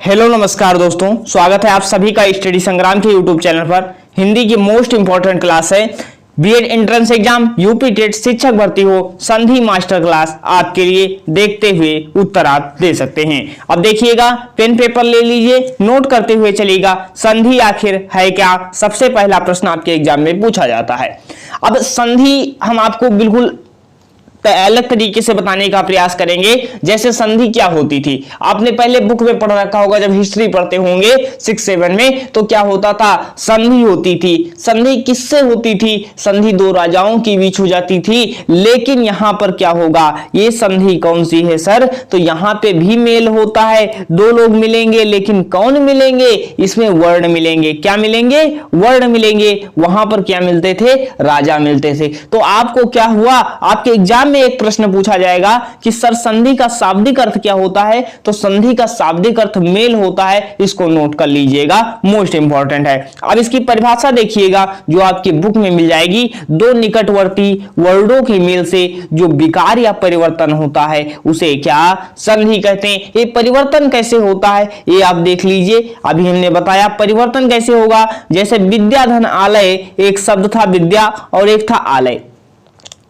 Hello नमस्कार दोस्तों, स्वागत है आप सभी का स्टडी संग्राम के यूट्यूब चैनल पर। हिंदी की मोस्ट इंपॉर्टेंट क्लास है BEd entrance exam, UP TET, शिक्षक भर्ती हो, संधि मास्टर क्लास आपके लिए देखते हुए उत्तर आप दे सकते हैं। अब देखिएगा, पेन पेपर ले लीजिए, नोट करते हुए चलिएगा। संधि आखिर है क्या, सबसे पहला प्रश्न आपके एग्जाम में पूछा जाता है। अब संधि हम आपको बिल्कुल अलग तरीके से बताने का प्रयास करेंगे। जैसे संधि क्या होती थी, आपने पहले बुक में पढ़ रखा होगा, जब हिस्ट्री पढ़ते होंगे 6-7 में, तो क्या होता था, संधि होती थी। संधि किससे होती थी, संधि दो राजाओं की बीच हो जाती थी। लेकिन यहां पर क्या होगा, ये संधि कौन सी है सर, तो यहां पे भी मेल होता है, दो लोग मिलेंगे, लेकिन कौन मिलेंगे, इसमें वर्ण मिलेंगे। क्या मिलेंगे, वर्ण मिलेंगे। वहां पर क्या मिलते थे, राजा मिलते थे। तो आपको क्या हुआ, आपके एग्जाम में एक प्रश्न पूछा जाएगा कि सर संधि का शाब्दिक अर्थ क्या होता है, तो संधि का शाब्दिक अर्थ मेल होता है। इसको नोट कर लीजिएगा, मोस्ट इंपॉर्टेंट है। अब इसकी परिभाषा देखिएगा जो आपकी बुक में मिल जाएगी। दो निकटवर्ती वर्णों के मेल से जो विकार या परिवर्तन होता है उसे क्या संधि कहते हैं। ये परिवर्तन कैसे होता है ये आप देख लीजिए। अभी हमने बताया परिवर्तन कैसे होगा। जैसे विद्या धन आलय, एक शब्द था विद्या और एक था आलय,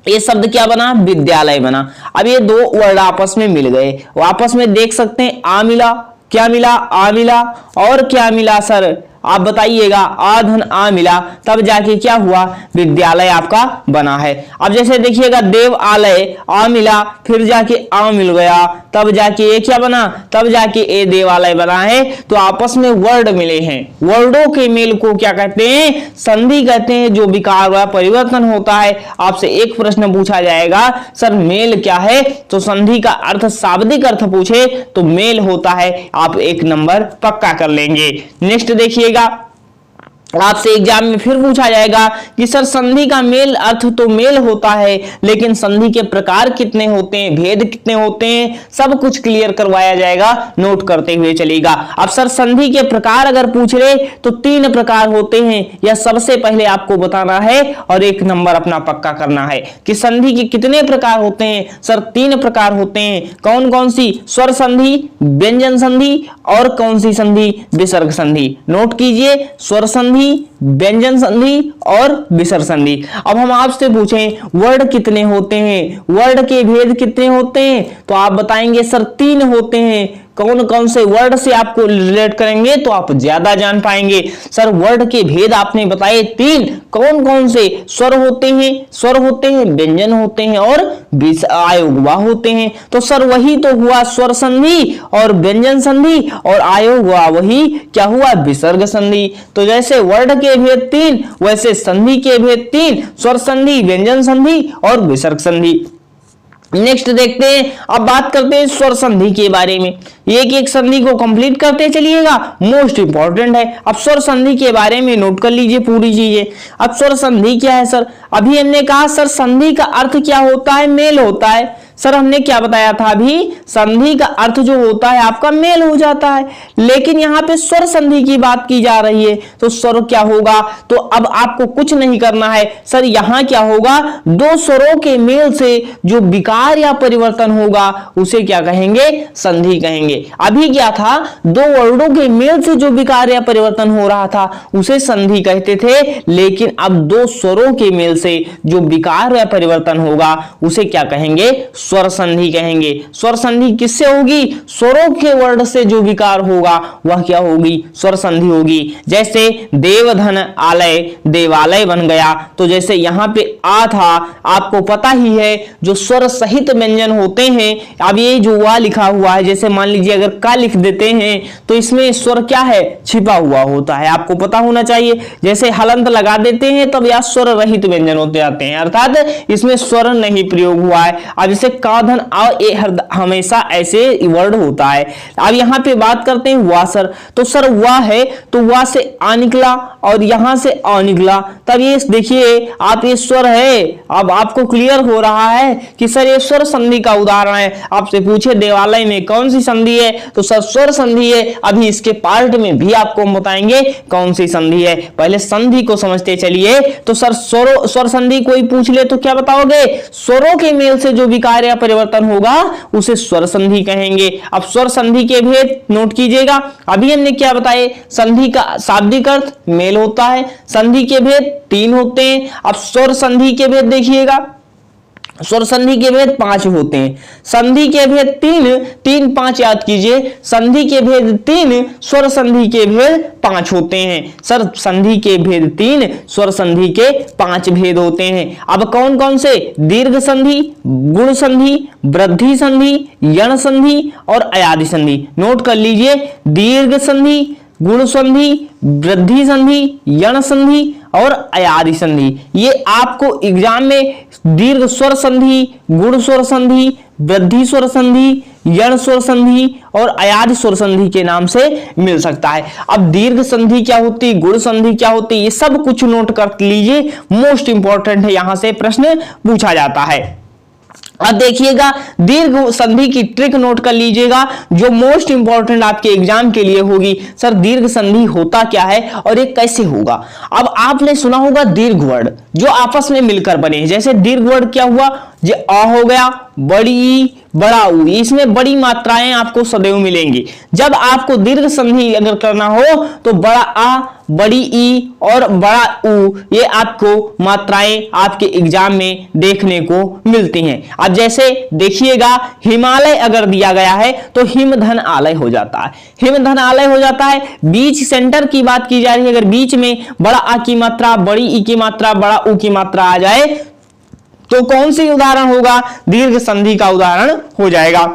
ये शब्द क्या बना, विद्यालय बना। अब ये दो वर्ड आपस में मिल गए, आपस में देख सकते हैं आ मिला, क्या मिला, आ मिला, और क्या मिला सर, आप बताइएगा, आ धन आ मिला, तब जाके क्या हुआ, विद्यालय आपका बना है। अब जैसे देखिएगा देवालय, आ मिला, फिर जाके आ मिल गया, तब जाके ये क्या बना, तब जाके ए देवालय बना है। तो आपस में वर्ड मिले हैं, वर्डों के मेल को क्या कहते हैं, संधि कहते हैं। जो विकार व परिवर्तन होता है, आपसे एक प्रश्न पूछा जाएगा सर मेल क्या है, तो संधि का अर्थ शाब्दिक अर्थ पूछे तो मेल होता है, आप एक नंबर पक्का कर लेंगे। नेक्स्ट देखिए, आपसे एग्जाम में फिर पूछा जाएगा कि सर संधि का मेल अर्थ तो मेल होता है, लेकिन संधि के प्रकार कितने होते हैं, भेद कितने होते हैं, सब कुछ क्लियर करवाया जाएगा, नोट करते हुए चलेगा। अब सर संधि के प्रकार अगर पूछ ले तो 3 प्रकार होते हैं, यह सबसे पहले आपको बताना है और एक नंबर अपना पक्का करना है कि संधि के कितने प्रकार होते हैं। सर 3 प्रकार होते हैं। कौन कौन सी, स्वर संधि, व्यंजन संधि और कौन सी संधि, विसर्ग संधि। नोट कीजिए, स्वर संधि, व्यंजन संधि और विसर्ग संधि। अब हम आपसे पूछें वर्ड कितने होते हैं, वर्ड के भेद कितने होते हैं, तो आप बताएंगे सर 3 होते हैं। कौन कौन से वर्ड से आपको रिलेट करेंगे तो आप ज्यादा जान पाएंगे। सर वर्ड के भेद आपने बताए 3, कौन कौन से, स्वर होते हैं, व्यंजन होते हैं और आयोगवा होते हैं। तो सर वही तो हुआ स्वर संधि और व्यंजन संधि, और आयोगवा वही क्या हुआ, विसर्ग संधि। तो जैसे वर्ड के भेद 3, वैसे संधि के भेद 3, स्वर संधि, व्यंजन संधि और विसर्ग संधि। नेक्स्ट देखते हैं, अब बात करते हैं स्वर संधि के बारे में। एक एक संधि को कंप्लीट करते चलिएगा, मोस्ट इंपॉर्टेंट है। अब स्वर संधि के बारे में नोट कर लीजिए पूरी चीजें। अब स्वर संधि क्या है सर, अभी हमने कहा सर संधि का अर्थ क्या होता है, मेल होता है। सर हमने क्या बताया था अभी, संधि का अर्थ जो होता है आपका मेल हो जाता है, लेकिन यहाँ पे स्वर संधि की बात की जा रही है, तो स्वर क्या होगा, तो अब आपको कुछ नहीं करना है सर, यहाँ क्या होगा, दो स्वरों के मेल से जो विकार या परिवर्तन होगा उसे क्या कहेंगे, संधि कहेंगे। अभी क्या था, दो वर्णों के मेल से जो विकार या परिवर्तन हो रहा था उसे संधि कहते थे, लेकिन अब दो स्वरों के मेल से जो विकार या परिवर्तन होगा उसे क्या कहेंगे, स्वर संधि कहेंगे। स्वर संधि किससे होगी, स्वरों के वर्ण से जो विकार होगा वह क्या होगी, स्वर संधि होगी। जैसे देवधन आलय, देवालय बन गया, तो जैसे यहाँ पे आ था, आपको पता ही है जो स्वर सहित व्यंजन होते हैं। अब ये जो वा लिखा हुआ है, जैसे मान लीजिए अगर का लिख देते हैं तो इसमें स्वर क्या है, छिपा हुआ होता है, आपको पता होना चाहिए। जैसे हलंत लगा देते हैं तब यह स्वर रहित व्यंजन होते जाते हैं, अर्थात इसमें स्वर नहीं प्रयोग हुआ है। अब जैसे काधन आ ए हमेशा ऐसे वर्ड होता है। अब यहाँ पे बात करते हैं वा सर, तो सर वा है तो वा से आ निकला और यहां से आ निकला, तब ये देखिए आप ये स्वर है। अब आपको क्लियर हो रहा है कि सर ये स्वर संधि का उदाहरण है। आपसे पूछे देवालय में कौन सी संधि है, तो सर स्वर संधि है। अभी इसके पार्ट में भी आपको बताएंगे कौन सी संधि है, पहले संधि को समझते चलिए। तो सर स्वर संधि कोई पूछ ले तो क्या बताओगे, स्वरों के मेल से जो विकार या परिवर्तन होगा उसे स्वर संधि कहेंगे। अब स्वर संधि के भेद नोट कीजिएगा। अभी हमने क्या बताए, संधि का शाब्दिक अर्थ मेल होता है, संधि के भेद 3 होते हैं। अब स्वर संधि के भेद देखिएगा, स्वर संधि के भेद 5 होते हैं, संधि के भेद 3 5 याद कीजिए, संधि के भेद 3, स्वर संधि के भेद 5 होते हैं। सर संधि के भेद 3, स्वर संधि के 5 भेद होते हैं। अब कौन कौन से, दीर्घ संधि, गुण संधि, वृद्धि संधि, यण संधि और अयादि संधि। नोट कर लीजिए, दीर्घ संधि, गुण संधि, वृद्धि संधि, यण संधि और अयादि संधि। ये आपको एग्जाम में दीर्घ स्वर संधि, गुण स्वर संधि, वृद्धि स्वर संधि, यण स्वर संधि और अयादि स्वर संधि के नाम से मिल सकता है। अब दीर्घ संधि क्या होती, गुण संधि क्या होती, ये सब कुछ नोट कर लीजिए, मोस्ट इंपॉर्टेंट है, यहां से प्रश्न पूछा जाता है। अब देखिएगा, दीर्घ संधि की ट्रिक नोट कर लीजिएगा जो मोस्ट इंपॉर्टेंट आपके एग्जाम के लिए होगी। सर दीर्घ संधि होता क्या है और ये कैसे होगा। अब आपने सुना होगा दीर्घ वर्ण जो आपस में मिलकर बने, जैसे दीर्घ वर्ण क्या हुआ, जो अ हो गया, बड़ी ई, बड़ा ऊ, इसमें बड़ी मात्राएं आपको सदैव मिलेंगी। जब आपको दीर्घ संधि अगर करना हो तो बड़ा आ, बड़ी ई और बड़ा ऊ, ये आपको मात्राएं आपके एग्जाम में देखने को मिलती हैं। अब जैसे देखिएगा, हिमालय अगर दिया गया है तो हिमधन आलय हो जाता है, हिमधन आलय हो जाता है। बीच सेंटर की बात की जा रही है, अगर बीच में बड़ा आ की मात्रा, बड़ी ई की मात्रा, बड़ा ऊ की मात्रा आ जाए तो कौन सी उदाहरण होगा, दीर्घ संधि का उदाहरण हो जाएगा।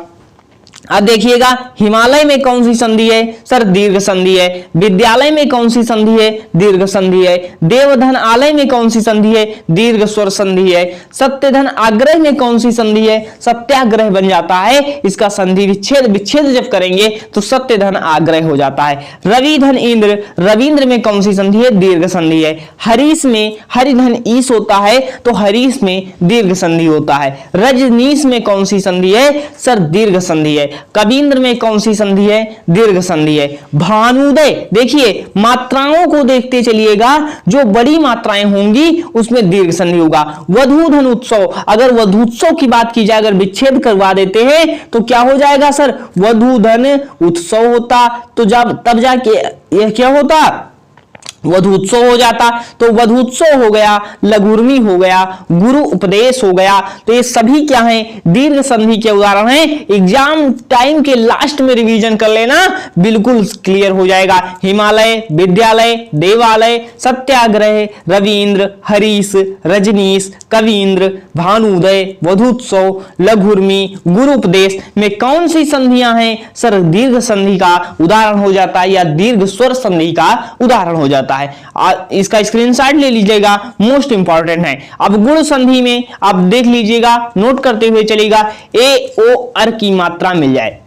अब देखिएगा, हिमालय में कौन सी संधि है, सर दीर्घ संधि है। विद्यालय में कौन सी संधि है, दीर्घ संधि है। देवधन आलय में कौन सी संधि है, दीर्घ स्वर संधि है। सत्यधन आग्रह में कौन सी संधि है, सत्याग्रह बन जाता है, इसका संधि विच्छेद, विच्छेद जब करेंगे तो सत्यधन आग्रह हो जाता है। रविधन इंद्र, रविंद्र में कौन सी संधि है, दीर्घ संधि है। हरीश में हरिधन ईश होता है तो हरीश में दीर्घ संधि होता है। रजनीश में कौन सी संधि है, सर दीर्घ संधि है। कबींद्र में कौन सी संधि है, दीर्घ संधि है। भानुदय, देखिए मात्राओं को देखते चलिएगा, जो बड़ी मात्राएं होंगी उसमें दीर्घ संधि होगा। वधूधन उत्सव, अगर वधूत्सव की बात की जाए, अगर विच्छेद करवा देते हैं तो क्या हो जाएगा सर, वधूधन उत्सव होता, तो जब तब जाके यह क्या होता, वधूत्सव हो जाता। तो वधूत्सव हो गया, लघुर्मी हो गया, गुरु उपदेश हो गया। तो ये सभी क्या हैं, दीर्घ संधि के उदाहरण हैं। एग्जाम टाइम के लास्ट में रिवीजन कर लेना, बिल्कुल क्लियर हो जाएगा। हिमालय, विद्यालय, देवालय, सत्याग्रह, रविंद्र, हरीश, रजनीश, कवींद्र, भानुदय, वधूत्सव, लघुर्मी, गुरु उपदेश में कौन सी संधियां हैं, सर दीर्घ संधि का उदाहरण हो जाता है या दीर्घ स्वर संधि का उदाहरण हो जाता है। इसका स्क्रीनशॉट ले लीजिएगा, मोस्ट इंपॉर्टेंट है। अब गुण संधि में आप देख लीजिएगा, नोट करते हुए चलेगा, ए ओ अर की मात्रा मिल जाए,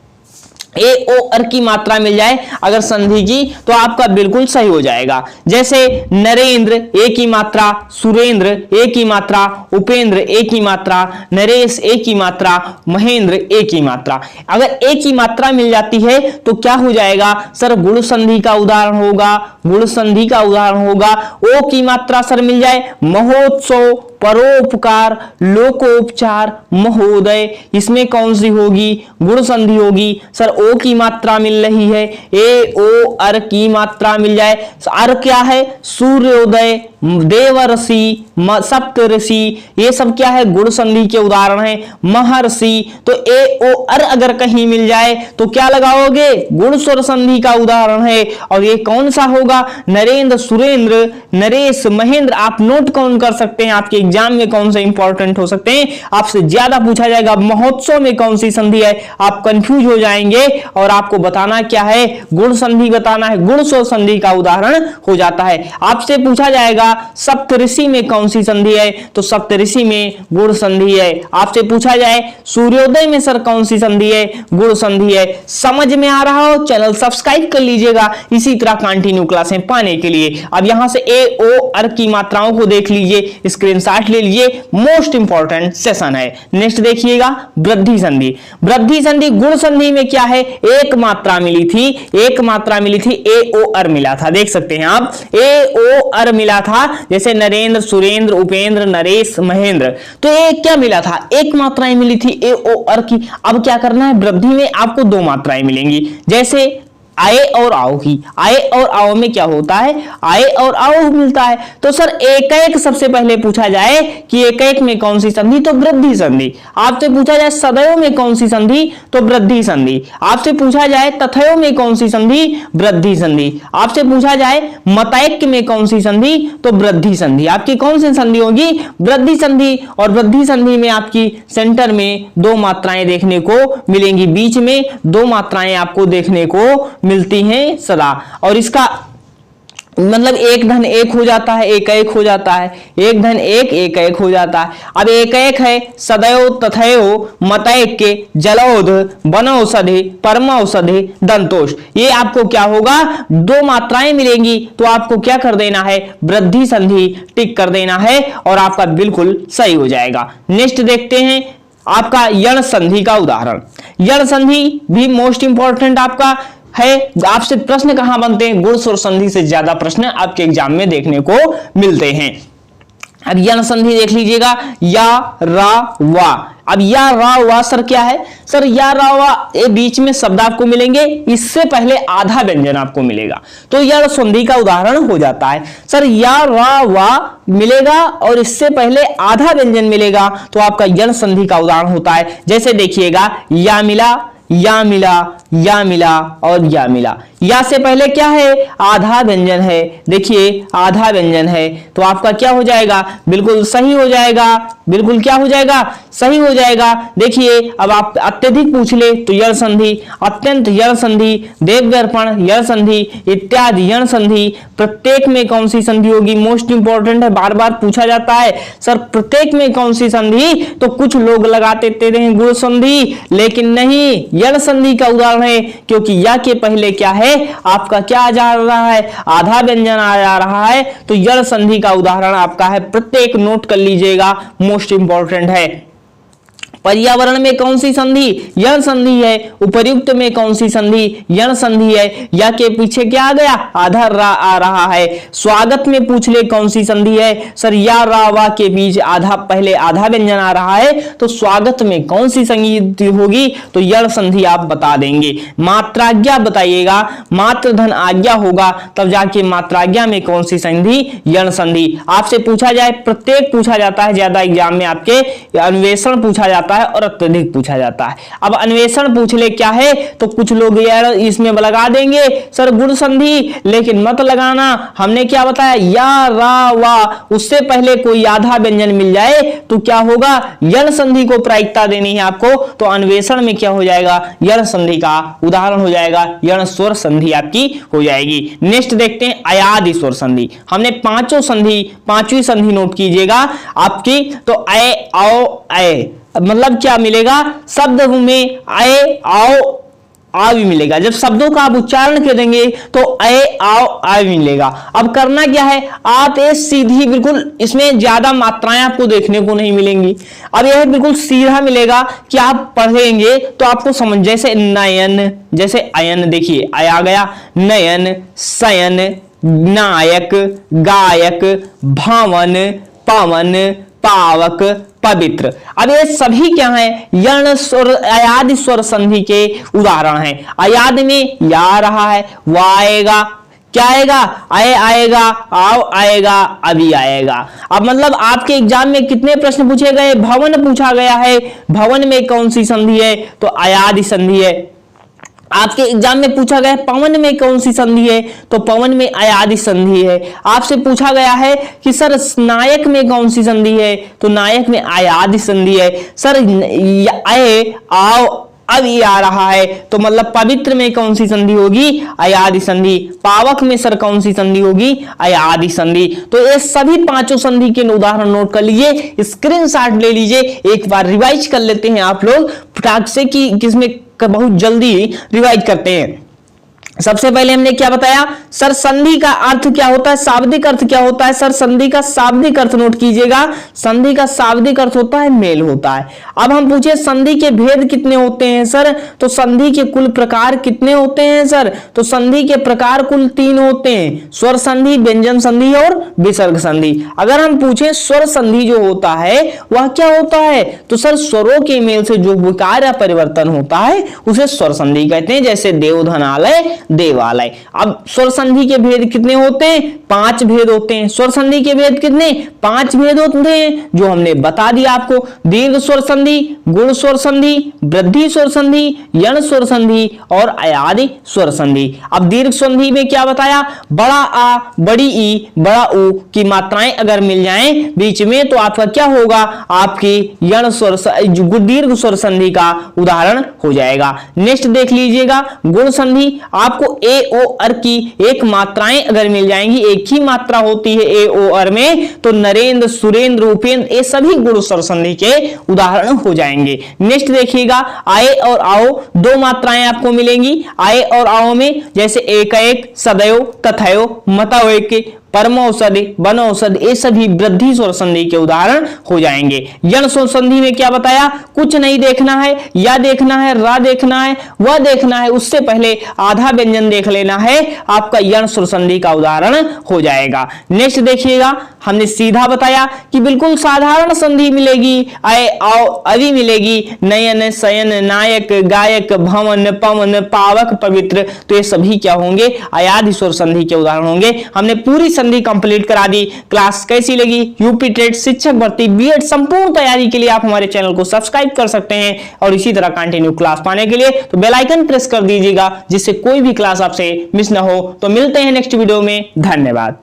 ए ओ अर की मात्रा मिल जाए अगर संधि की, तो आपका बिल्कुल सही हो जाएगा। जैसे नरेंद्र ए की मात्रा, सुरेंद्र ए की मात्रा, उपेंद्र ए की मात्रा, नरेश ए की मात्रा, महेंद्र ए की मात्रा। अगर ए की मात्रा मिल जाती है तो क्या हो जाएगा, सर गुण संधि का उदाहरण होगा, गुण संधि का उदाहरण होगा। ओ की मात्रा सर मिल जाए, महोत्सव, परोपकार, लोकोपचार, महोदय, इसमें कौन सी होगी, गुण संधि होगी। सर ओ की मात्रा मिल रही है, ए ओ अर की मात्रा मिल जाए, अर क्या है, सूर्योदय, देवर्षि, सप्तऋषि, ये सब क्या है, गुण संधि के उदाहरण है। महर्षि, तो ए ओ अर अगर कहीं मिल जाए तो क्या लगाओगे, गुण स्वर संधि का उदाहरण है। और ये कौन सा होगा, नरेंद्र, सुरेंद्र, नरेश, महेंद्र। आप नोट कौन कर सकते हैं, आपके एग्जाम में कौन से इंपॉर्टेंट हो सकते हैं, आपसे ज्यादा पूछा जाएगा। महोत्सव में कौन सी संधि है, आप कंफ्यूज हो जाएंगे और आपको बताना क्या है, गुण संधि बताना है, गुण स्वर संधि का उदाहरण हो जाता है। आपसे पूछा जाएगा सप्तऋषि में कौन सी संधि है, तो सप्तऋषि में गुण संधि है। आपसे पूछा जाए सूर्योदय में सर कौन सी संधि है, गुण संधि है। समझ में आ रहा हो, चैनल सब्सक्राइब कर लीजिएगा इसी तरह कंटिन्यू क्लासें पाने के लिए। अब यहां से ए ओ अर की मात्राओं को देख लीजिए, स्क्रीनशॉट ले लीजिए, मोस्ट इंपॉर्टेंट सेशन है। नेक्स्ट देखिएगा, वृद्धि संधि। वृद्धि संधि गुण संधि में क्या है, एक मात्रा मिली थी, एक मात्रा मिली थी, ए ओ अर मिला था, देख सकते हैं आप, ए ओ अर मिला था था, जैसे नरेंद्र, सुरेंद्र, उपेंद्र, नरेश, महेंद्र। तो ये क्या मिला था, एक मात्राएं मिली थी ए ओ अर की। अब क्या करना है, वृद्धि में आपको दो मात्राएं मिलेंगी, जैसे आए और आओ की। आए और आओ में क्या होता है, आए और आओ मिलता है। तो सर एक एक सबसे पहले पूछा जाए कि एक एक में कौन सी संधि, तो वृद्धि संधि। आपसे पूछा जाए सदैव में कौन सी संधि, तो वृद्धि संधि। आपसे पूछा जाए तथैव में कौन सी संधि, वृद्धि संधि। आपसे पूछा जाए मतैक्य में कौन सी संधि, तो वृद्धि संधि। आपकी कौन सी संधि होगी, वृद्धि संधि। और वृद्धि संधि में आपकी सेंटर में दो मात्राएं देखने को मिलेंगी, बीच में दो मात्राएं आपको देखने को मिलती हैं सदा। और इसका मतलब एक धन एक हो जाता है, एक एक हो जाता है, एक धन एक, एक एक हो जाता है। अब एक एक है सदैव, तथैव, मतैक्य, जलौध, वनौषधि, परमौषधि, दंतोष। ये आपको क्या होगा, दो मात्राएं मिलेंगी, तो आपको क्या कर देना है, वृद्धि संधि टिक कर देना है और आपका बिल्कुल सही हो जाएगा। नेक्स्ट देखते हैं आपका यण संधि का उदाहरण। यण संधि भी मोस्ट इंपॉर्टेंट आपका है। आपसे प्रश्न कहां बनते हैं, गुण स्वर संधि से ज्यादा प्रश्न आपके एग्जाम में देखने को मिलते हैं। अब यण संधि देख लीजिएगा, या रा वा। अब या रा वा सर क्या है, सर या रा वा ये बीच में शब्द आपको मिलेंगे, इससे पहले आधा व्यंजन आपको मिलेगा, तो यण संधि का उदाहरण हो जाता है। सर या रा वा मिलेगा और इससे पहले आधा व्यंजन मिलेगा, तो आपका यण संधि का उदाहरण होता है। जैसे देखिएगा, या मिला, या मिला, या मिला और या मिला। या से पहले क्या है, आधा व्यंजन है। देखिए आधा व्यंजन है, तो आपका क्या हो जाएगा, बिल्कुल सही हो जाएगा। बिल्कुल क्या हो जाएगा, सही हो जाएगा। देखिए अब आप अत्यधिक पूछ ले तो यण संधि, अत्यंत यण संधि, देवदर्पण यण संधि इत्यादि यण संधि। प्रत्येक में कौन सी संधि होगी, मोस्ट इंपॉर्टेंट है, बार बार पूछा जाता है सर प्रत्येक में कौन सी संधि, तो कुछ लोग लगाते हैं गुण संधि, लेकिन नहीं, यण संधि का उदाहरण है, क्योंकि या के पहले क्या है, आपका क्या आ जा रहा है, आधा व्यंजन आ जा रहा है, तो यण संधि का उदाहरण आपका है। प्रत्येक नोट कर लीजिएगा, मोस्ट इंपॉर्टेंट है। पर्यावरण में कौन सी संधि, यण संधि है। उपर्युक्त में कौन सी संधि, यण संधि है। या के पीछे क्या आ गया, आधा रा आ रहा है। स्वागत में पूछ ले कौन सी संधि है, सर या रा वा के बीच आधा, पहले आधा व्यंजन आ रहा है, तो स्वागत में कौन सी संधि होगी, तो यण संधि आप बता देंगे। मात्राज्ञा बताइएगा, मात्र धन आज्ञा होगा, तब जाके मात्राज्ञा में कौन सी संधि, यण संधि। आपसे पूछा जाए, प्रत्येक पूछा जाता है, ज्यादा एग्जाम में आपके अन्वेषण पूछा जाता है और अत्यधिक पूछा जाता है। अब अन्वेषण पूछ ले क्या है, तो कुछ लोग यार इसमें लगा देंगे सर गुण संधि, लेकिन मत लगाना। हमने क्या बताया, या रा वा, उससे पहले कोई आधा व्यंजन मिल जाए तो क्या होगा, यण संधि को प्रायिकता देनी है आपको, तो अन्वेषण में क्या हो जाएगा, यण संधि का उदाहरण हो जाएगा, यण स्वर संधि आपकी हो जाएगी। नेक्स्ट देखते हैं अयादि स्वर संधि। हमने पांचों संधि, पांचवी संधि नोट कीजिएगा आपकी, तो ए आओ ए, मतलब क्या मिलेगा, शब्द में आए आओ आ भी मिलेगा। जब शब्दों का आप उच्चारण करेंगे तो ए आओ आ भी मिलेगा। अब करना क्या है, आप ये सीधी, बिल्कुल इसमें ज्यादा मात्राएं आपको देखने को नहीं मिलेंगी। अब यह बिल्कुल सीधा मिलेगा कि आप पढ़ेंगे तो आपको समझ, जैसे नयन, जैसे अयन, देखिए आय आ गया, नयन, शयन, नायक, गायक, भावन, पवन, पावक, पवित्र। अब ये सभी क्या है, यण स्वर, अयादि स्वर संधि के उदाहरण हैं। अयादि में या आ रहा है, वा आएगा, क्या आएगा, आए आएगा, आओ आएगा, अभी आएगा। अब मतलब आपके एग्जाम में कितने प्रश्न पूछे गए, भवन पूछा गया है, भवन में कौन सी संधि है, तो अयादि संधि है। आपके एग्जाम में पूछा गया पवन में कौन सी संधि है, तो पवन में अयादि संधि है। आपसे पूछा गया है कि सर नायक में कौन सी संधि है, तो नायक में अयादि संधि है। सर आए आओ अब ये आ रहा है, तो मतलब पवित्र में कौन सी संधि होगी, अयादि संधि। पावक में सर कौन सी संधि होगी, अयादि संधि। तो ये सभी पांचों संधि के उदाहरण नोट कर लीजिए, स्क्रीनशॉट ले लीजिए, एक बार रिवाइज कर लेते हैं आप लोग फटाक से, कि किसमें बहुत जल्दी रिवाइज करते हैं। सबसे पहले हमने क्या बताया सर, संधि का अर्थ क्या होता है, शाब्दिक अर्थ क्या होता है सर, संधि का शाब्दिक अर्थ नोट कीजिएगा, संधि का शाब्दिक अर्थ होता है मेल होता है। अब हम पूछे संधि के भेद कितने होते हैं सर, तो संधि के कुल प्रकार कितने होते हैं सर, तो संधि के प्रकार कुल 3 होते हैं, स्वर संधि, व्यंजन संधि और विसर्ग संधि। अगर हम पूछे स्वर संधि जो होता है वह क्या होता है, तो सर स्वरों के मेल से जो विकार या परिवर्तन होता है उसे स्वर संधि कहते हैं, जैसे देवधनालय, देवालय। अब स्वर संधि के भेद कितने होते हैं, 5 भेद होते हैं। स्वर संधि के भेद कितने, 5 भेद होते हैं, जो हमने बता दिया आपको। दीर्घ स्वर संधि, गुण स्वर संधि, वृद्धि स्वर संधि, यण स्वर संधि और अयादि स्वर संधि। अब दीर्घ संधि में क्या बताया, बड़ा आ, बड़ी ई, बड़ा ऊ की मात्राएं अगर मिल जाएं बीच में तो आपका क्या होगा, आपकी यण स्वर दीर्घ स्वर संधि का उदाहरण हो जाएगा। नेक्स्ट देख लीजिएगा गुण संधि। आपको ए ओ अर की एक मात्राएं अगर मिल जाएंगी, एक ही मात्रा होती है ए ओ अर में, तो नरेंद्र, सुरेंद्र, उपेंद्र ये सभी गुण स्वर संधि के उदाहरण हो जाएंगे। नेक्स्ट देखिएगा आए और आओ, 2 मात्राएं आपको मिलेंगी आए और आओ में, जैसे एक एक, सदैव, तथैव, मतैव, परमौषधि, बनौषधि ये सभी वृद्धि स्वर संधि के उदाहरण हो जाएंगे। यण स्वर संधि में क्या बताया, कुछ नहीं देखना है, या देखना है, रा देखना है, वह देखना है, उससे पहले आधा व्यंजन देख लेना है, आपका यण स्वर संधि का उदाहरण हो जाएगा। नेक्स्ट देखिएगा हमने सीधा बताया कि बिल्कुल साधारण संधि मिलेगी, आए आओ अवि मिलेगी, नयन, शयन, नायक, गायक, भवन, पवन, पावक, पवित्र, तो ये सभी क्या होंगे, अयादि स्वर संधि के उदाहरण होंगे। हमने पूरी संधि कंप्लीट करा दी। क्लास कैसी लगी, यूपी टेट, शिक्षक भर्ती, बीएड संपूर्ण तैयारी के लिए आप हमारे चैनल को सब्सक्राइब कर सकते हैं और इसी तरह कंटिन्यू क्लास पाने के लिए तो बेल आइकन प्रेस कर दीजिएगा, जिससे कोई भी क्लास आपसे मिस ना हो। तो मिलते हैं नेक्स्ट वीडियो में, धन्यवाद।